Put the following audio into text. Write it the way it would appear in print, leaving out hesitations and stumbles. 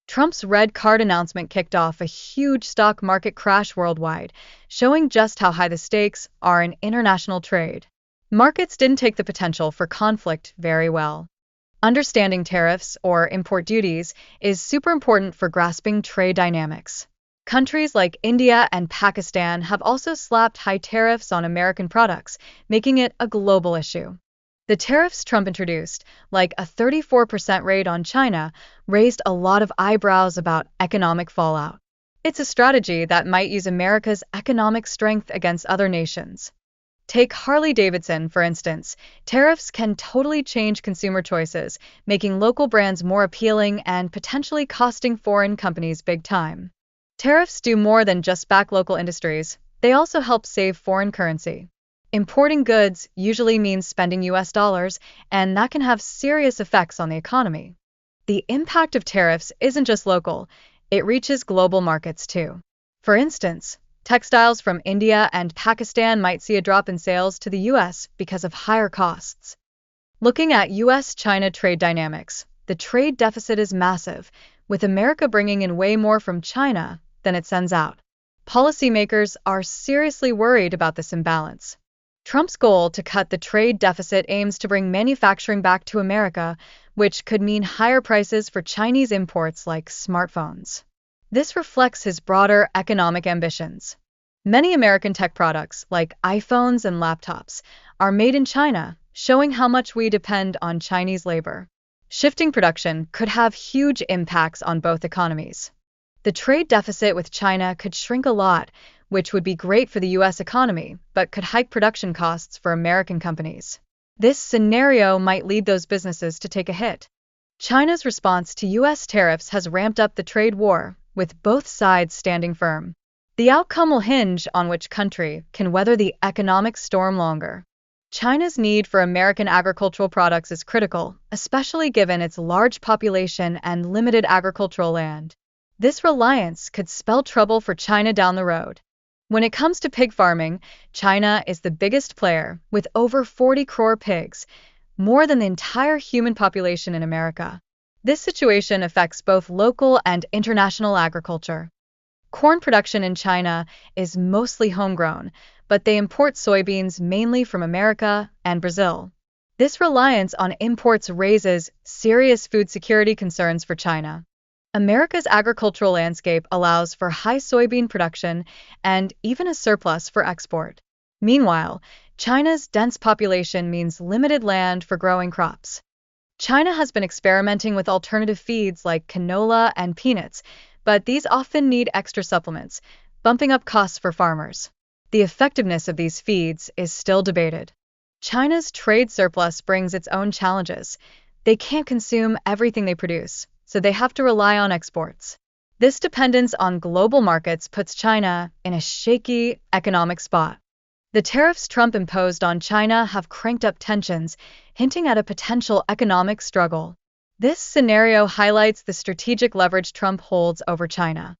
Trump's red card announcement kicked off a huge stock market crash worldwide, showing just how high the stakes are in international trade. Markets didn't take the potential for conflict very well. Understanding tariffs or import duties is super important for grasping trade dynamics. Countries like India and Pakistan have also slapped high tariffs on American products, making it a global issue. The tariffs Trump introduced, like a 34% rate on China, raised a lot of eyebrows about economic fallout. It's a strategy that might use America's economic strength against other nations. Take Harley-Davidson, for instance. Tariffs can totally change consumer choices, making local brands more appealing and potentially costing foreign companies big time. Tariffs do more than just back local industries. They also help save foreign currency. Importing goods usually means spending US dollars, and that can have serious effects on the economy. The impact of tariffs isn't just local, it reaches global markets too. For instance, textiles from India and Pakistan might see a drop in sales to the US because of higher costs. Looking at US-China trade dynamics, the trade deficit is massive, with America bringing in way more from China than it sends out. Policymakers are seriously worried about this imbalance. Trump's goal to cut the trade deficit aims to bring manufacturing back to America, which could mean higher prices for Chinese imports like smartphones. This reflects his broader economic ambitions. Many American tech products, like iPhones and laptops, are made in China, showing how much we depend on Chinese labor. Shifting production could have huge impacts on both economies. The trade deficit with China could shrink a lot, which would be great for the US economy, but could hike production costs for American companies. This scenario might lead those businesses to take a hit. China's response to US tariffs has ramped up the trade war, with both sides standing firm. The outcome will hinge on which country can weather the economic storm longer. China's need for American agricultural products is critical, especially given its large population and limited agricultural land. This reliance could spell trouble for China down the road. When it comes to pig farming, China is the biggest player, with over 40 crore pigs, more than the entire human population in America. This situation affects both local and international agriculture. Corn production in China is mostly homegrown, but they import soybeans mainly from America and Brazil. This reliance on imports raises serious food security concerns for China. America's agricultural landscape allows for high soybean production and even a surplus for export. Meanwhile, China's dense population means limited land for growing crops. China has been experimenting with alternative feeds like canola and peanuts, but these often need extra supplements, bumping up costs for farmers. The effectiveness of these feeds is still debated. China's trade surplus brings its own challenges. They can't consume everything they produce, so they have to rely on exports. This dependence on global markets puts China in a shaky economic spot. The tariffs Trump imposed on China have cranked up tensions, hinting at a potential economic struggle. This scenario highlights the strategic leverage Trump holds over China.